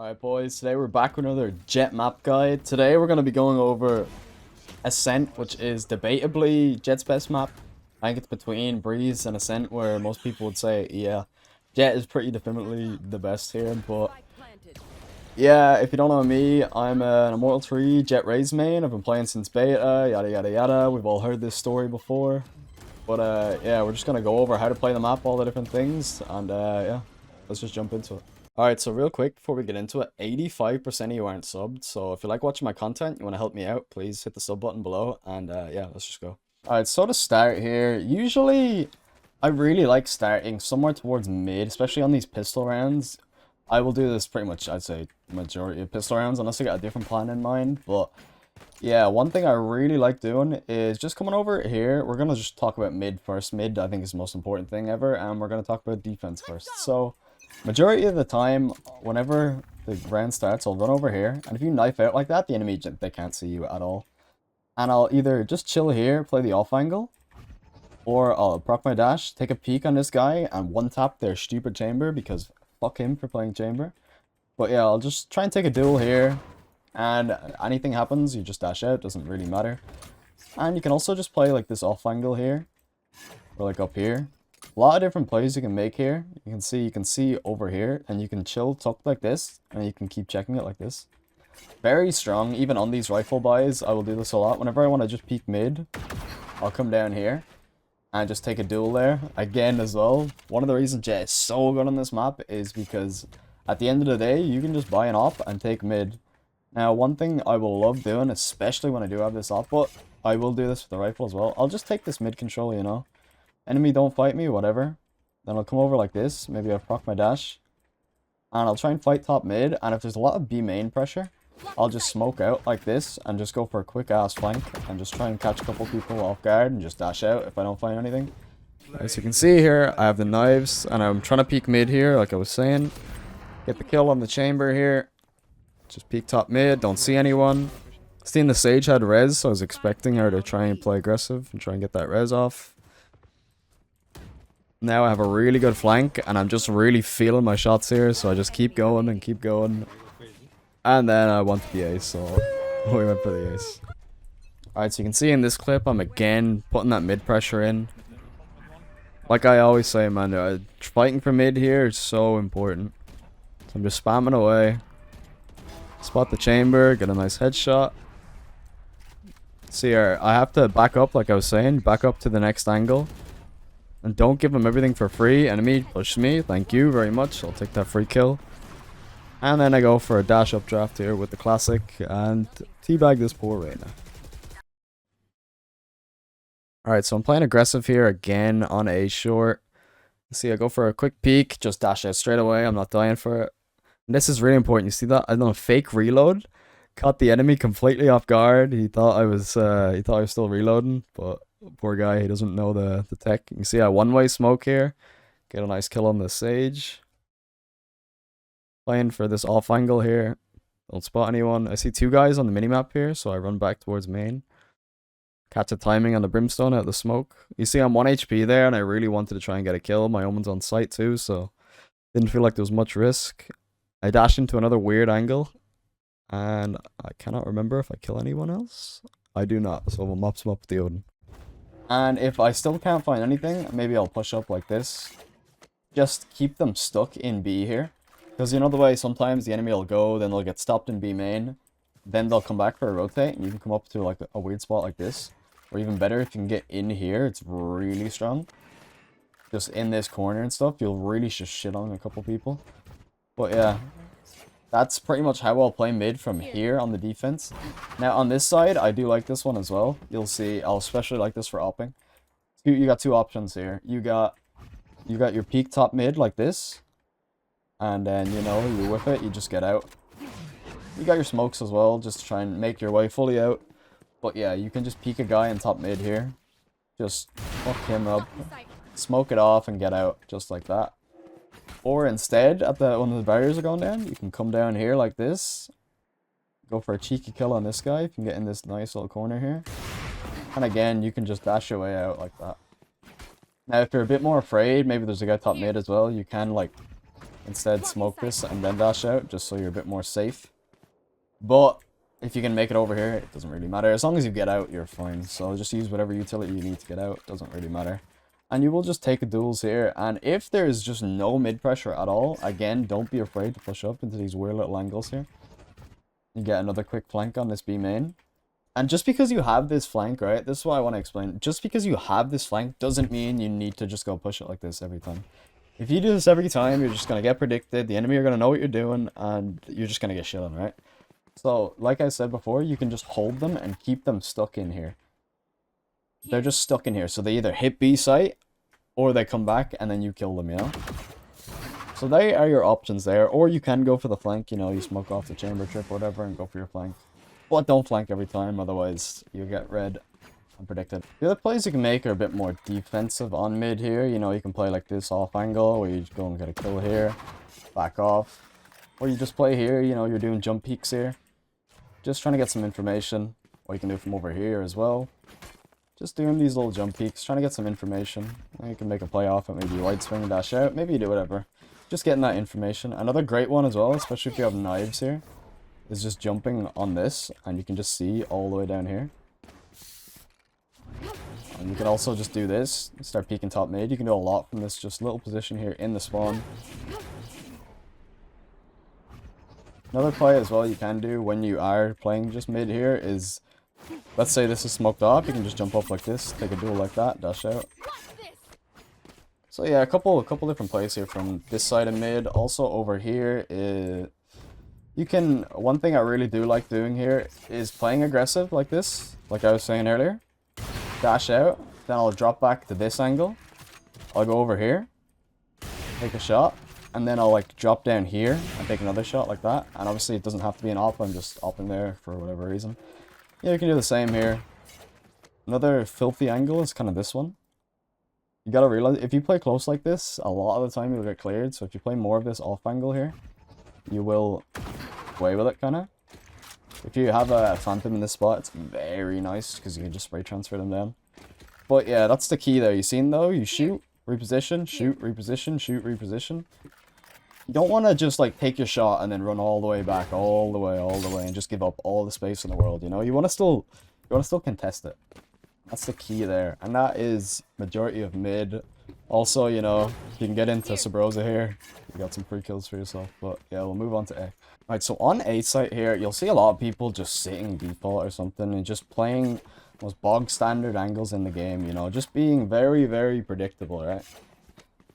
Alright boys, today we're back with another Jett map guide. Today we're going to be going over Ascent, which is debatably Jett's best map. I think it's between Breeze and Ascent, where most people would say, yeah, Jett is pretty definitively the best here, but yeah, if you don't know me, I'm an Immortal 3 Jett Raze main. I've been playing since beta, yada yada yada. We've all heard this story before. But yeah, we're just going to go over how to play the map, all the different things, and yeah, let's just jump into it. Alright, so real quick before we get into it, 85% of you aren't subbed, so if you like watching my content, you want to help me out, please hit the sub button below, and yeah, let's just go. Alright, so to start here, usually I really like starting somewhere towards mid, especially on these pistol rounds. I will do this pretty much, I'd say, majority of pistol rounds, unless I got a different plan in mind, but yeah, one thing I really like doing is just coming over here. We're going to just talk about mid first. Mid, I think, is the most important thing ever, and we're going to talk about defense first. So majority of the time, whenever the round starts, I'll run over here, and if you knife out like that, the enemy, they can't see you at all. And I'll either just chill here, play the off angle, or I'll proc my dash, take a peek on this guy, and one-tap their stupid chamber, because fuck him for playing chamber. But yeah, I'll just try and take a duel here, and anything happens, you just dash out, doesn't really matter. And you can also just play like this off angle here, or like up here. A lot of different plays you can make here. You can see over here, and you can chill tuck like this, and you can keep checking it like this. Very strong, even on these rifle buys. I will do this a lot. Whenever I want to just peek mid, I'll come down here and just take a duel there again as well. One of the reasons Jett is so good on this map is because at the end of the day, you can just buy an op and take mid. Now, one thing I will love doing, especially when I do have this op, but I will do this with the rifle as well. I'll just take this mid control, you know. Enemy don't fight me, whatever. Then I'll come over like this. Maybe I'll proc my dash. And I'll try and fight top mid. And if there's a lot of B main pressure, I'll just smoke out like this and just go for a quick ass flank. And just try and catch a couple people off guard and just dash out if I don't find anything. As you can see here, I have the knives. And I'm trying to peek mid here, like I was saying. Get the kill on the chamber here. Just peek top mid, don't see anyone. Seeing the Sage had res, so I was expecting her to try and play aggressive and try and get that res off. Now I have a really good flank, and I'm just really feeling my shots here, so I just keep going and keep going. And then I wanted the ace, so we went for the ace. Alright, so you can see in this clip, I'm again putting that mid pressure in. Like I always say, man, fighting for mid here is so important. So I'm just spamming away. Spot the chamber, get a nice headshot. See here, I have to back up like I was saying, back up to the next angle. And don't give him everything for free. Enemy push me, thank you very much, I'll take that free kill. And then I go for a dash up draft here with the classic and teabag this poor Reyna. Alright, so I'm playing aggressive here again on A short. See, I go for a quick peek, just dash out straight away, I'm not dying for it. And this is really important. You see that? I done a fake reload. Caught the enemy completely off guard. He thought I was still reloading, but poor guy, he doesn't know the tech. You can see I one-way smoke here. Get a nice kill on the Sage. Playing for this off angle here. Don't spot anyone. I see two guys on the minimap here, so I run back towards main. Catch a timing on the brimstone out of the smoke. You see I'm 1 HP there, and I really wanted to try and get a kill. My omen's on site too, so didn't feel like there was much risk. I dash into another weird angle, and I cannot remember if I kill anyone else. I do not, so we'll mop some up with the Odin. And if I still can't find anything, maybe I'll push up like this. Just keep them stuck in B here. Because you know the way sometimes the enemy will go, then they'll get stopped in B main. Then they'll come back for a rotate, and you can come up to like a weird spot like this. Or even better, if you can get in here, it's really strong. Just in this corner and stuff, you'll really just shit on a couple people. But yeah, that's pretty much how I'll play mid from here on the defense. Now on this side, I do like this one as well. You'll see, I'll especially like this for opping. You got two options here. You got your peak top mid like this. And then, you know, you whip it, you just get out. You got your smokes as well, just to try and make your way fully out. But yeah, you can just peek a guy in top mid here. Just fuck him up. Smoke it off and get out, just like that. Or instead, when the barriers are going down, you can come down here like this. Go for a cheeky kill on this guy. You can get in this nice little corner here. And again, you can just dash your way out like that. Now, if you're a bit more afraid, maybe there's a guy top mid as well, you can, like, instead smoke this and then dash out, just so you're a bit more safe. But if you can make it over here, it doesn't really matter. As long as you get out, you're fine. So just use whatever utility you need to get out. Doesn't really matter. And you will just take a duels here. And if there's just no mid pressure at all, again, don't be afraid to push up into these weird little angles here. You get another quick flank on this B main. And just because you have this flank, right? This is what I want to explain. Just because you have this flank doesn't mean you need to just go push it like this every time. If you do this every time, you're just going to get predicted. The enemy are going to know what you're doing, and you're just going to get shit on, right? So, like I said before, you can just hold them and keep them stuck in here. They're just stuck in here. So they either hit B site, or they come back, and then you kill them, you know? So they are your options there. Or you can go for the flank, you know, you smoke off the chamber trip or whatever, and go for your flank. But don't flank every time, otherwise you'll get red and predicted. The other plays you can make are a bit more defensive on mid here. You know, you can play like this off angle, where you just go and get a kill here, back off. Or you just play here, you know, you're doing jump peeks here. Just trying to get some information. Or you can do it from over here as well. Just doing these little jump peeks, trying to get some information. And you can make a play off it, maybe wide swing and dash out. Maybe you do whatever. Just getting that information. Another great one as well, especially if you have knives here, is just jumping on this. And you can just see all the way down here. And you can also just do this. Start peeking top mid. You can do a lot from this just little position here in the spawn. Another play as well you can do when you are playing just mid here is, let's say this is smoked off, you can just jump up like this, take a duel like that, dash out. So yeah, a couple different plays here from this side of mid. Also over here, you can, one thing I really do like doing here is playing aggressive like this, like I was saying earlier. Dash out, then I'll drop back to this angle. I'll go over here, take a shot. And then I'll like drop down here and take another shot like that. And obviously it doesn't have to be an op, I'm just opping there for whatever reason. Yeah, you can do the same here. Another filthy angle is kind of this one. You gotta realize, if you play close like this, a lot of the time you'll get cleared. So if you play more of this off angle here, you will play with it kind of. If you have a phantom in this spot, it's very nice because you can just spray transfer them down. But yeah, that's the key there. You seen though, you shoot, reposition, shoot, reposition, shoot, reposition. You don't want to just like take your shot and then run all the way back, all the way, and just give up all the space in the world, you know? You want to still contest it. That's the key there. And that is majority of mid. Also, you know, you can get into Sabrosa here. You got some free kills for yourself. But yeah, we'll move on to A. Alright, so on A site here, you'll see a lot of people just sitting default or something and just playing most bog standard angles in the game, you know, just being very, very predictable, right?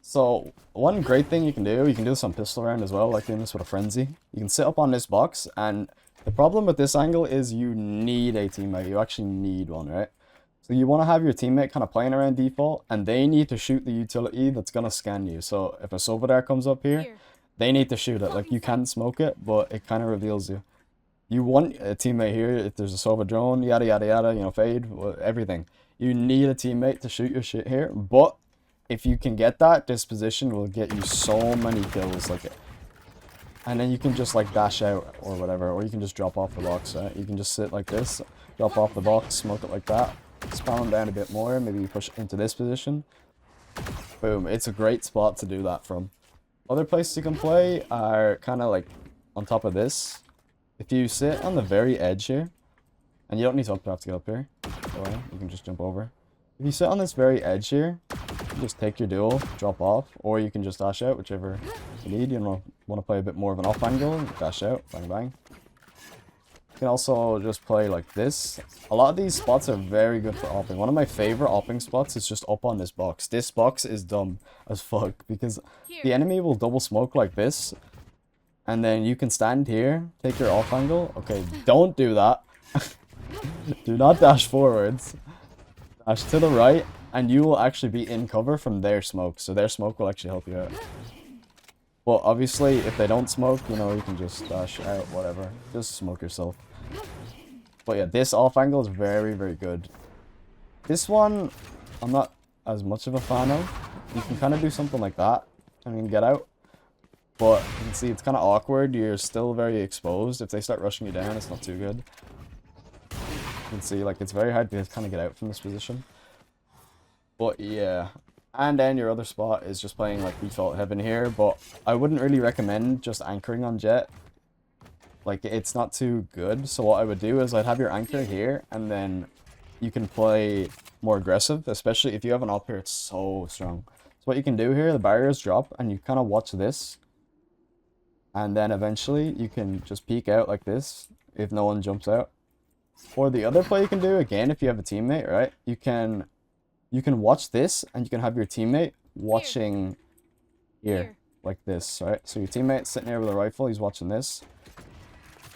So, one great thing you can do this on pistol round as well, like doing this with a frenzy. You can sit up on this box, and the problem with this angle is you need a teammate. You actually need one, right? So you want to have your teammate kind of playing around default, and they need to shoot the utility that's going to scan you. So if a Sovadar comes up here, they need to shoot it. Like, you can smoke it, but it kind of reveals you. You want a teammate here, if there's a Sova drone, yada yada yada, you know, fade, everything. You need a teammate to shoot your shit here, but if you can get that, this position will get you so many kills, like, and then you can just like dash out or whatever, or you can just drop off the box, right? You can just sit like this, drop off the box, smoke it like that, spawn them down a bit more, maybe you push into this position. Boom, it's a great spot to do that from. Other places you can play are kind of like on top of this. If you sit on the very edge here, and you don't need to have to get up here, you can just jump over. If you sit on this very edge here, you just take your duel, drop off, or you can just dash out, whichever you need. You want to play a bit more of an off angle, dash out, bang bang. You can also just play like this. A lot of these spots are very good for opping. One of my favorite opping spots is just up on this box. This box is dumb as fuck because the enemy will double smoke like this. And then you can stand here, take your off angle. Okay, don't do that. Do not dash forwards. Dash to the right, and you will actually be in cover from their smoke. So their smoke will actually help you out. Well, obviously, if they don't smoke, you know, you can just dash out, whatever. Just smoke yourself. But yeah, this off angle is very, very good. This one, I'm not as much of a fan of. You can kind of do something like that, and then get out. But you can see it's kind of awkward. You're still very exposed. If they start rushing you down, it's not too good. You can see, like, it's very hard to kind of get out from this position. But yeah. And then your other spot is just playing like default heaven here, but I wouldn't really recommend just anchoring on Jett. Like, it's not too good. So what I would do is I'd have your anchor here, and then you can play more aggressive, especially if you have an op here. It's so strong. So what you can do here, the barriers drop, and you kind of watch this. And then eventually you can just peek out like this if no one jumps out. Or the other play you can do, again, if you have a teammate, right? You can watch this, and you can have your teammate watching here like this, right? So your teammate's sitting here with a rifle, he's watching this.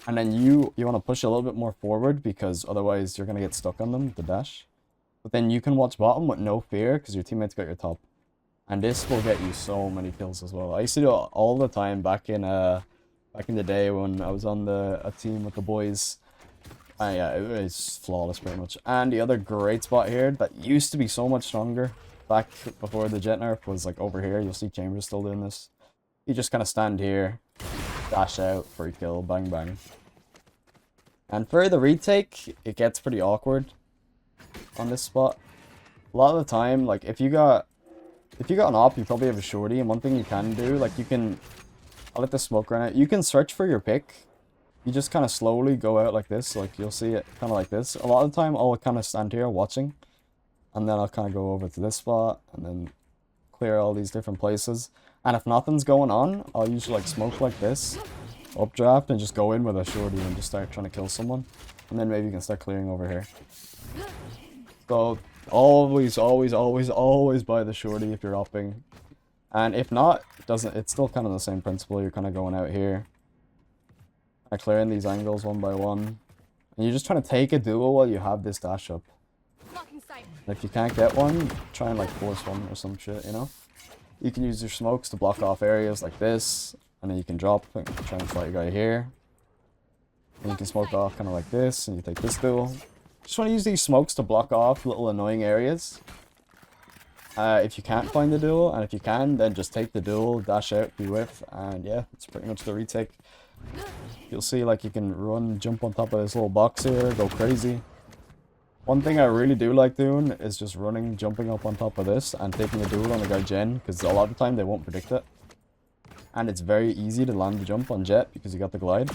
And then you want to push a little bit more forward, because otherwise you're going to get stuck on them, the dash. But then you can watch bottom with no fear, because your teammate's got your top. And this will get you so many kills as well. I used to do it all the time back in the day when I was on a team with the boys. Yeah, it was flawless pretty much. And the other great spot here that used to be so much stronger back before the Jett nerf was like over here. You'll see Chambers still doing this. You just kind of stand here, dash out, free kill, bang bang. And for the retake, it gets pretty awkward on this spot. A lot of the time, like if you got an op, you probably have a shorty, and one thing you can do, like I'll let the smoke run out. You can search for your pick. You just kind of slowly go out like this, like you'll see it kind of like this. A lot of the time, I'll kind of stand here watching, and then I'll kind of go over to this spot, and then clear all these different places. And if nothing's going on, I'll usually like smoke like this, updraft, and just go in with a shorty and just start trying to kill someone. And then maybe you can start clearing over here. So always, always, always, always buy the shorty if you're upping. And if not, it's still kind of the same principle. You're kind of going out here, clearing these angles one by one, and you're just trying to take a duel while you have this dash up. And if you can't get one, try and like force one or some shit, you know? You can use your smokes to block off areas like this, and then you can drop and try and fight a guy here. And you can smoke off kind of like this, and you take this duel. Just want to use these smokes to block off little annoying areas. If you can't find the duel, and if you can, then just take the duel, dash out, be whiff, and yeah, it's pretty much the retake. You'll see like you can run, jump on top of this little box here, go crazy. One thing I really do like doing is just running, jumping up on top of this and taking a duel on the guy Jen, because a lot of the time they won't predict it. And it's very easy to land the jump on Jett because you got the glide.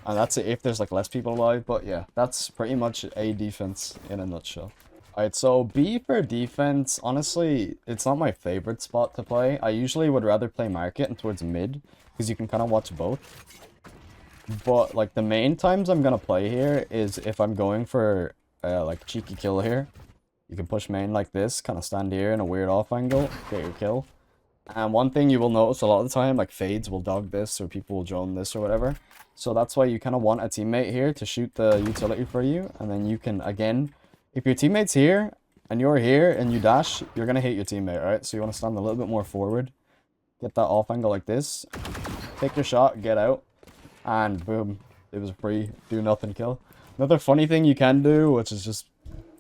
And that's it if there's like less people alive, but yeah, that's pretty much a defense in a nutshell. Alright, so B for defense, honestly, it's not my favorite spot to play. I usually would rather play market and towards mid, because you can kind of watch both. But like the main times I'm gonna play here is if I'm going for like cheeky kill here. You can push main like this, kind of stand here in a weird off angle, get your kill. And one thing you will notice a lot of the time, like fades will dog this, or people will drone this or whatever. So that's why you kind of want a teammate here to shoot the utility for you, and then you can, again, if your teammate's here and you're here and you dash, you're gonna hit your teammate, right? So you want to stand a little bit more forward, get that off angle like this, take your shot, get out, and boom, it was a free do nothing kill. Another funny thing you can do, which is just,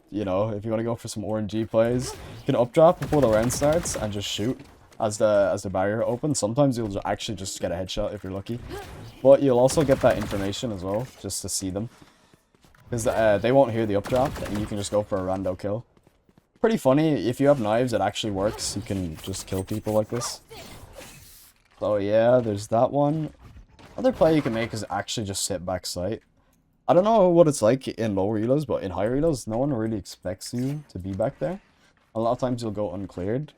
you know, if you want to go for some RNG plays, you can updraft before the round starts and just shoot as the barrier opens. Sometimes you'll actually just get a headshot if you're lucky, but you'll also get that information as well, just to see them, because they won't hear the updraft, and you can just go for a rando kill. Pretty funny. If you have knives, it actually works. You can just kill people like this. So yeah, there's that one. Other play you can make is actually just sit back sight. I don't know what it's like in low relos, but in high relos, no one really expects you to be back there. A lot of times you'll go uncleared.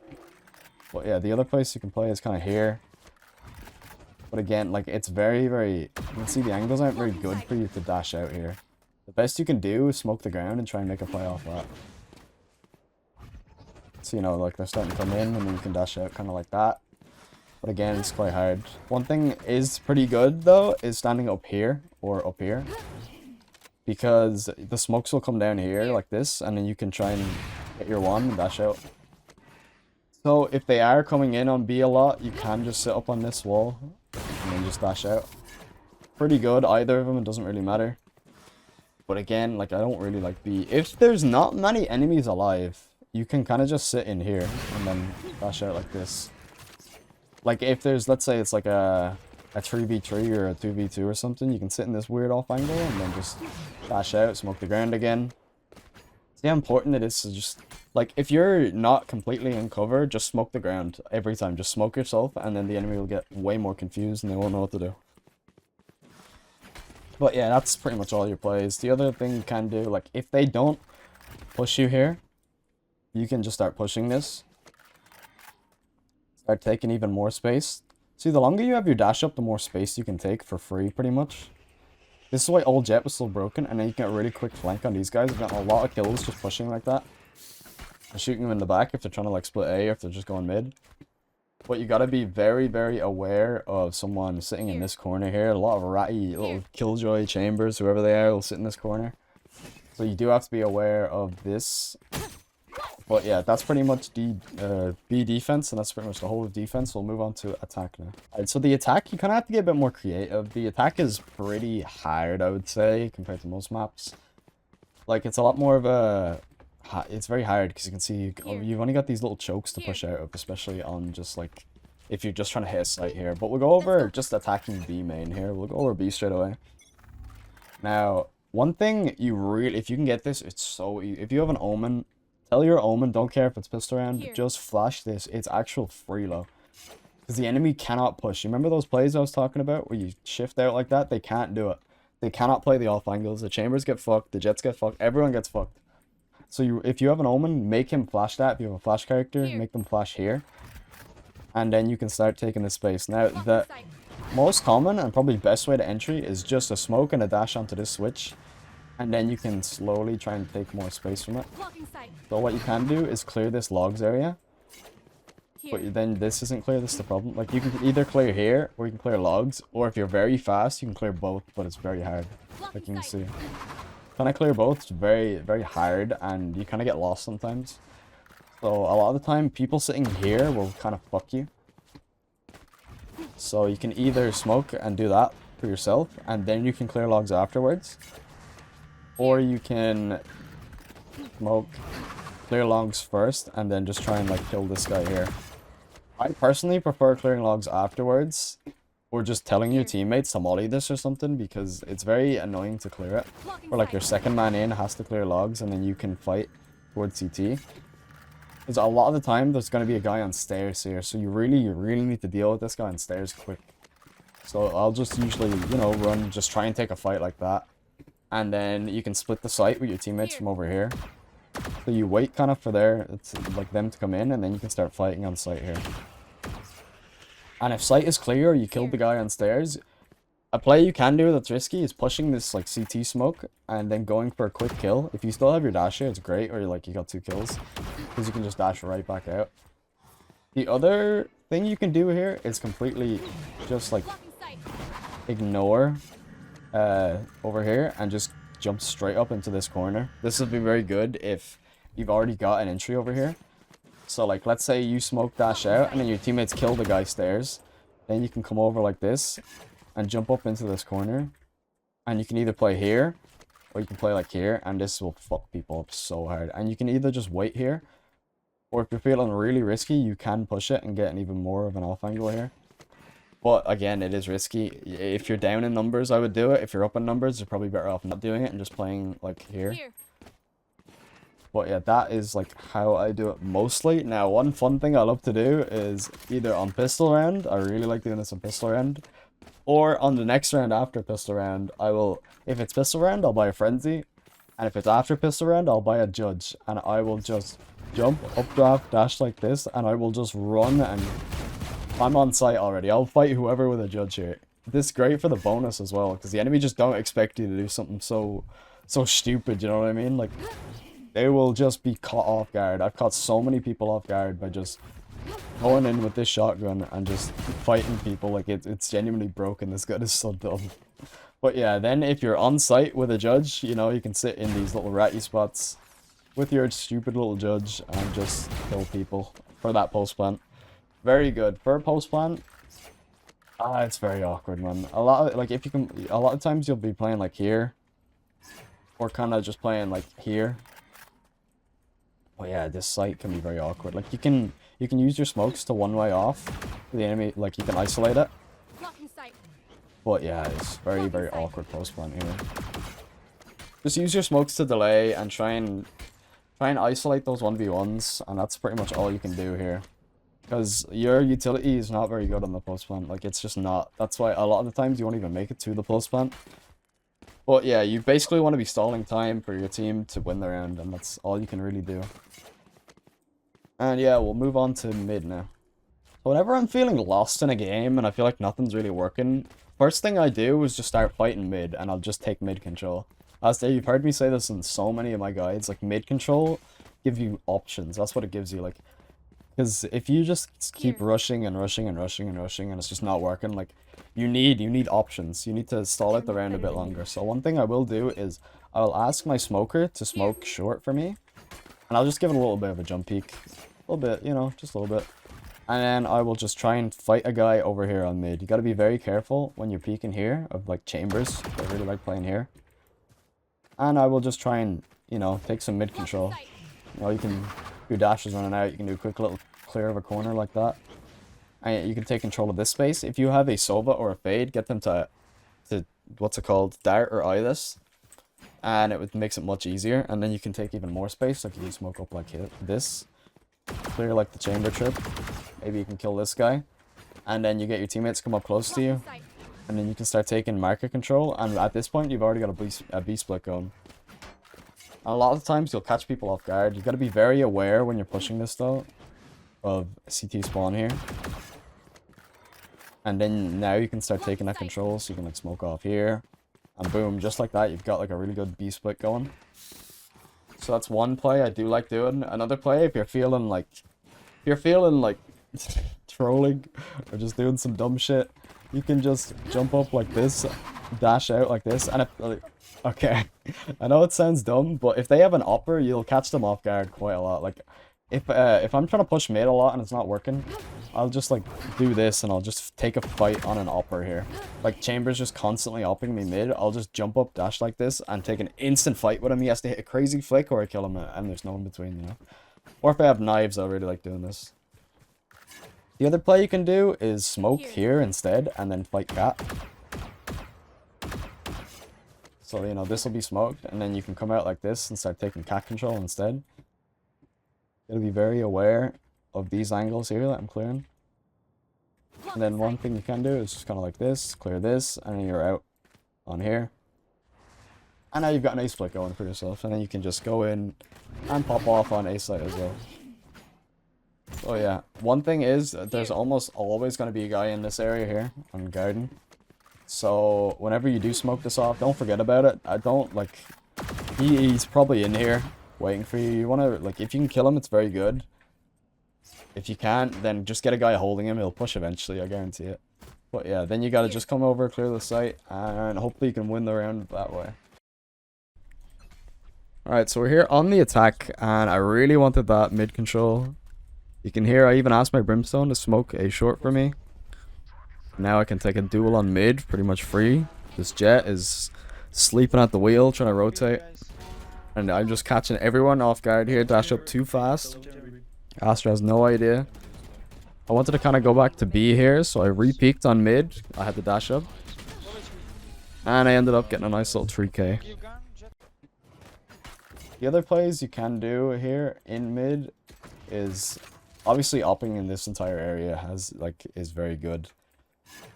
But yeah, the other place you can play is kind of here. But again, like it's very, very... You can see the angles aren't very good for you to dash out here. The best you can do is smoke the ground and try and make a play off that. So, you know, like they're starting to come in, and then you can dash out kind of like that. But again, it's quite hard. One thing is pretty good, though, is standing up here or up here. Because the smokes will come down here like this, and then you can try and get your one and dash out. So if they are coming in on B a lot, you can just sit up on this wall and then just dash out. Pretty good, either of them, it doesn't really matter. But again, like I don't really like B. If there's not many enemies alive, you can kind of just sit in here and then dash out like this. Like if there's, let's say it's like a 3v3 or a 2v2 or something, you can sit in this weird off angle and then just dash out, smoke the ground again. See how important it is to just Like, if you're not completely in cover, just smoke the ground every time. Just smoke yourself, and then the enemy will get way more confused, and they won't know what to do. But yeah, that's pretty much all your plays. The other thing you can do, like, if they don't push you here, you can just start pushing this. Start taking even more space. See, the longer you have your dash up, the more space you can take for free, pretty much. This is why old Jett was still broken, and then you get a really quick flank on these guys. You've got a lot of kills just pushing like that. And shooting them in the back if they're trying to, like, split A or if they're just going mid. But you gotta be very, very aware of someone sitting in this corner here. A lot of ratty little killjoy chambers, whoever they are, will sit in this corner. So you do have to be aware of this. But yeah, that's pretty much the B defense, and that's pretty much the whole of defense. We'll move on to attack now. Alright, so the attack, you kind of have to get a bit more creative. The attack is pretty hard, I would say, compared to most maps. Like, it's a lot more of a... It's very hard, because you can see you've only got these little chokes to push out of, especially on just, like, if you're just trying to hit a site here. But we'll go over just attacking B main here. We'll go over B straight away. Now, one thing you really... If you can get this, it's so easy. If you have an Omen... Tell your Omen, don't care if it's pistol round, just flash this. It's actual free low. Because the enemy cannot push. You remember those plays I was talking about where you shift out like that? They can't do it. They cannot play the off angles. The chambers get fucked. The Jetts get fucked. Everyone gets fucked. So if you have an Omen, make him flash that. If you have a flash character, make them flash here. And then you can start taking the space. Now, the most common and probably best way to entry is just a smoke and a dash onto this switch. And then you can slowly try and take more space from it. So what you can do is clear this logs area. But then this isn't clear, this is the problem. Like, you can either clear here, or you can clear logs. Or if you're very fast, you can clear both, but it's very hard. Like you can see. Trying to clear both is very, very hard, and you kind of get lost sometimes. So a lot of the time, people sitting here will kind of fuck you. So you can either smoke and do that for yourself, and then you can clear logs afterwards. Or you can smoke, clear logs first, and then just try and, like, kill this guy here. I personally prefer clearing logs afterwards, or just telling your teammates to molly this or something, because it's very annoying to clear it. Or, like, your second man in has to clear logs, and then you can fight towards CT. Because a lot of the time, there's going to be a guy on stairs here, so you really need to deal with this guy on stairs quick. So I'll just usually, you know, just try and take a fight like that. And then you can split the site with your teammates from over here. So you wait kind of for like them to come in, and then you can start fighting on site here. And if site is clear, you killed the guy on stairs. A play you can do that's risky is pushing this, like, CT smoke and then going for a quick kill. If you still have your dash here, it's great, or like you got 2 kills, because you can just dash right back out. The other thing you can do here is completely just, like, ignore over here and just jump straight up into this corner. This would be very good if you've already got an entry over here. So, like, let's say you smoke dash out and then your teammates kill the guy stairs. Then you can come over like this and jump up into this corner. And you can either play here or you can play like here, and this will fuck people up so hard. And you can either just wait here, or if you're feeling really risky, you can push it and get an even more of an off angle here. But again, it is risky. If you're down in numbers, I would do it. If you're up in numbers, you're probably better off not doing it and just playing, like, here. But yeah, that is, like, how I do it mostly. Now, one fun thing I love to do is either on pistol round. I really like doing this on pistol round. Or on the next round after pistol round, I will... If it's pistol round, I'll buy a frenzy. And if it's after pistol round, I'll buy a judge. And I will just jump, updraft, dash like this. And I will just run and... I'm on site already. I'll fight whoever with a judge here. This is great for the bonus as well, because the enemy just don't expect you to do something so stupid, you know what I mean? Like, they will just be caught off guard. I've caught so many people off guard by just going in with this shotgun and just fighting people. Like, it's genuinely broken. This gun is so dumb. But yeah, then if you're on site with a judge, you know, you can sit in these little ratty spots with your stupid little judge and just kill people for that post plant. Very good. For a post plant, it's very awkward, man. A lot of times you'll be playing like here, or kind of just playing like here. But yeah, this site can be very awkward. Like, you can use your smokes to one-way off the enemy. Like, you can isolate it. But yeah, it's very, very awkward post plant here. Just use your smokes to delay and try and Try and isolate those 1v1s, and that's pretty much all you can do here. Because your utility is not very good on the post plant. Like, it's just not. That's why a lot of the times you won't even make it to the post plant. But yeah, you basically want to be stalling time for your team to win the round, and that's all you can really do. And yeah, we'll move on to mid now. So whenever I'm feeling lost in a game and I feel like nothing's really working, first thing I do is just start fighting mid, and I'll just take mid control. As you've heard me say this in so many of my guides, like mid control gives you options. That's what it gives you, like, because if you just keep rushing and rushing and rushing and rushing and it's just not working, like, you need options. You need to stall out the round a bit longer. So one thing I will do is I'll ask my smoker to smoke short for me, and I'll just give it a little bit of a jump peek. A little bit, you know, just a little bit. And then I will just try and fight a guy over here on mid. You gotta be very careful when you're peeking here of, like, chambers. I really like playing here. And I will just try and, you know, take some mid control. You know, you can do dashes running out. You can do a quick little clear of a corner like that. And you can take control of this space. If you have a Sova or a Fade, get them to what's it called? Dart or eye this. And makes it much easier. And then you can take even more space. Like, you can smoke up like this. Clear like the chamber trip. Maybe you can kill this guy. And then you get your teammates come up close to you. And then you can start taking market control. And at this point, you've already got a B split going. And a lot of times, you'll catch people off guard. You've got to be very aware when you're pushing this, though, of CT spawn here. And then now you can start taking that control. So you can, like, smoke off here. And boom, just like that, you've got, like, a really good B split going. So that's one play I do like doing. Another play, if you're feeling like trolling or just doing some dumb shit, you can just jump up like this, dash out like this, and okay, I know it sounds dumb, but if they have an upper, you'll catch them off guard quite a lot. Like, if I'm trying to push mid a lot and it's not working, I'll just, like, do this and I'll just take a fight on an upper here. Like, Chamber's just constantly upping me mid, I'll just jump up, dash like this, and take an instant fight with him. He has to hit a crazy flick or I kill him, and there's no in between, you know? Or if I have knives, I really like doing this. The other play you can do is smoke here instead, and then fight cat. So, you know, this will be smoked, and then you can come out like this and start taking cat control instead. You gotta be very aware of these angles here that I'm clearing. And then one thing you can do is just kind of like this, clear this, and then you're out on here. And now you've got an A split going for yourself, and then you can just go in and pop off on A site as well. So yeah, one thing is there's almost always going to be a guy in this area here on garden. So whenever you do smoke this off, don't forget about it. I don't, like, he's probably in here waiting for you. You want to, like, if you can kill him, it's very good. If you can't, then just get a guy holding him. He'll push eventually, I guarantee it. But yeah, then you gotta just come over, clear the site, and hopefully you can win the round that way. Alright, so we're here on the attack, and I really wanted that mid control. You can hear I even asked my Brimstone to smoke a short for me. Now I can take a duel on mid, pretty much free. This Jett is sleeping at the wheel, trying to rotate. And I'm just catching everyone off guard here, dash up too fast. Astra has no idea. I wanted to kind of go back to B here, so I re-peeked on mid. I had to dash up. And I ended up getting a nice little 3k. The other plays you can do here in mid is obviously upping in this entire area is very good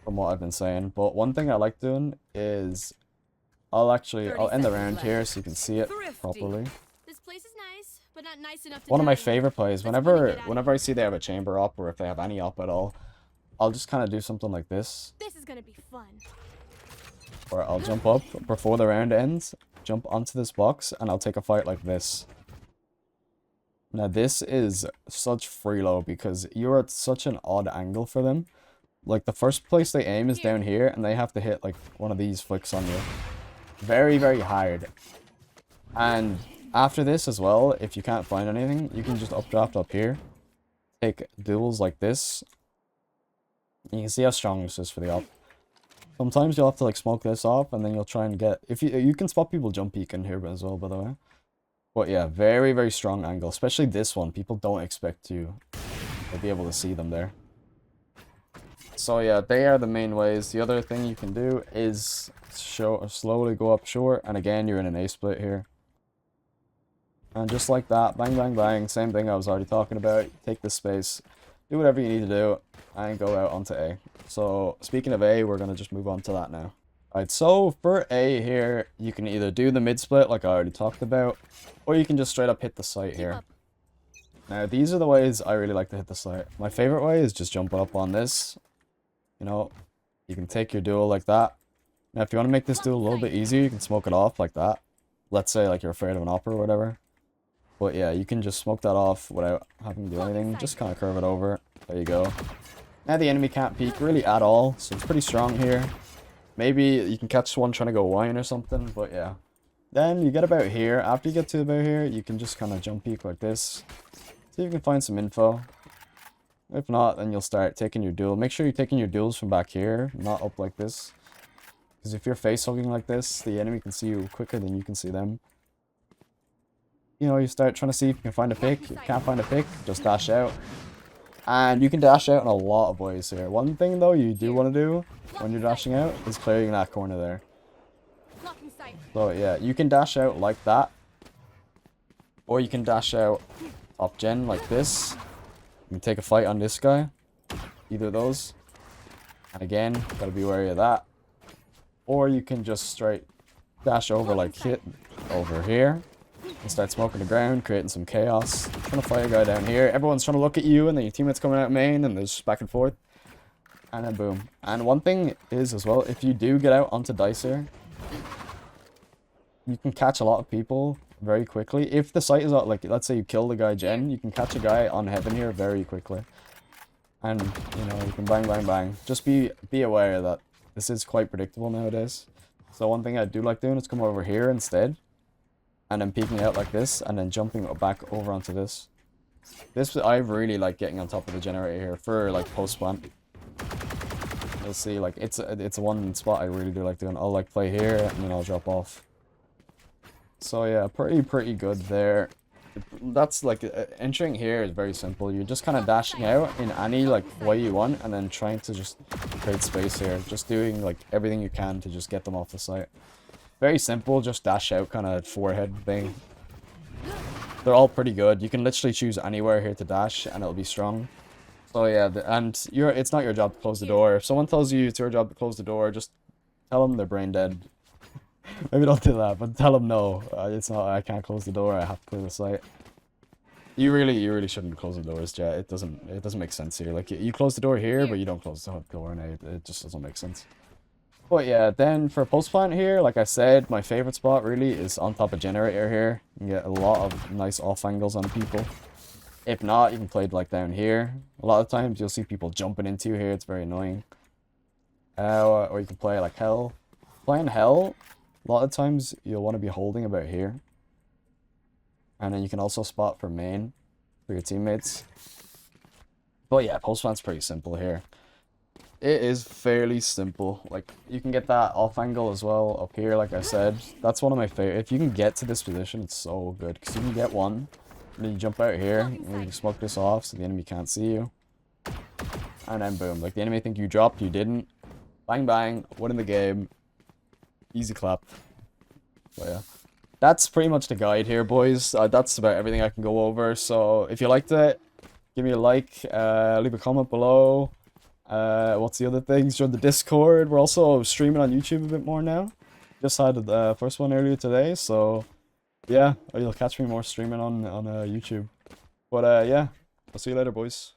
from what I've been saying. But one thing I like doing is I'll end the round here so you can see it properly. This place is nice, but not nice enough to One of my favorite plays, whenever I see they have a chamber up, or if they have any up at all, I'll just kind of do something like this. This is gonna be fun. Or I'll jump up before the round ends, jump onto this box, and I'll take a fight like this. Now this is such freeload because you're at such an odd angle for them. Like, the first place they aim is down here, and they have to hit, like, one of these flicks on you. Very, very hard. And after this as well, if you can't find anything, you can just updraft up here. Take duels like this. You can see how strong this is for the up. Sometimes you'll have to, like, smoke this off, and then you'll try and get... You can spot people jump peeking here as well, by the way. But yeah, very, very strong angle. Especially this one. People don't expect you to be able to see them there. So yeah, they are the main ways. The other thing you can do is slowly go up short. And again, you're in an A split here. And just like that, bang, bang, bang, same thing I was already talking about. Take this space, do whatever you need to do, and go out onto A. So, speaking of A, we're going to just move on to that now. Alright, so for A here, you can either do the mid-split like I already talked about, or you can just straight up hit the site here. Now, these are the ways I really like to hit the site. My favorite way is just jumping up on this. You know, you can take your duel like that. Now, if you want to make this duel a little bit easier, you can smoke it off like that. Let's say, like, you're afraid of an op or whatever. But yeah, you can just smoke that off without having to do anything. Just kind of curve it over. There you go. Now, the enemy can't peek really at all, so it's pretty strong here. Maybe you can catch one trying to go wine or something, but yeah. Then you get about here. After you get to about here, you can just kind of jump peek like this. See if you can find some info. If not, then you'll start taking your duel. Make sure you're taking your duels from back here, not up like this. Because if you're face hugging like this, the enemy can see you quicker than you can see them. You know, you start trying to see if you can find a pick. If you can't find a pick, just dash out. And you can dash out in a lot of ways here. One thing though you do want to do when you're dashing out is clearing that corner there. So yeah, you can dash out like that. Or you can dash out top gen like this. You can take a fight on this guy. Either of those. And again, gotta be wary of that. Or you can just straight dash over like hit over here. And start smoking the ground, creating some chaos. Trying to fight a guy down here. Everyone's trying to look at you, and then your teammate's coming out main, and there's back and forth. And then boom. And one thing is as well, if you do get out onto dice here, you can catch a lot of people very quickly. If the site is out, like, let's say you kill the guy Jen, you can catch a guy on heaven here very quickly. And, you know, you can bang, bang, bang. Just be aware that this is quite predictable nowadays. So one thing I do like doing is come over here instead. And then peeking out like this, and then jumping back over onto this. This, I really like getting on top of the generator here for, like, post-plant. You'll see, like, it's one spot I really do like doing. I'll, like, play here, and then I'll drop off. So, yeah, pretty good there. That's, like, entering here is very simple. You're just kind of dashing out in any, like, way you want, and then trying to just create space here. Just doing, like, everything you can to just get them off the site. Very simple, just dash out kind of forehead thing. They're all pretty good. You can literally choose anywhere here to dash and it'll be strong. So yeah, and it's not your job to close the door. If someone tells you it's your job to close the door, just tell them they're brain dead. Maybe don't do that, but tell them no. It's not, I can't close the door, I have to clear the site. You really shouldn't close the doors, Jett. It doesn't make sense here. Like, you close the door here, but you don't close the door, and it just doesn't make sense. But yeah, then for post plant here, like I said, my favorite spot really is on top of generator here. You can get a lot of nice off angles on people. If not, you can play it like down here. A lot of times you'll see people jumping into here. It's very annoying. Or you can play like hell. Playing hell, a lot of times you'll want to be holding about here. And then you can also spot for main for your teammates. But yeah, post plant's pretty simple here. It is fairly simple. Like, you can get that off angle as well up here, like I said. That's one of my favorite. If you can get to this position, it's so good. Because you can get one, and then you jump out here, and you can smoke this off so the enemy can't see you. And then boom. Like, the enemy think you dropped, you didn't. Bang, bang. Winning the game. Easy clap. So yeah. That's pretty much the guide here, boys. That's about everything I can go over. So, if you liked it, give me a like. Leave a comment below. What's the other things? Join the Discord. We're also streaming on YouTube a bit more now. Just had the first one earlier today, so yeah, you'll catch me more streaming on YouTube. But yeah, I'll see you later, boys.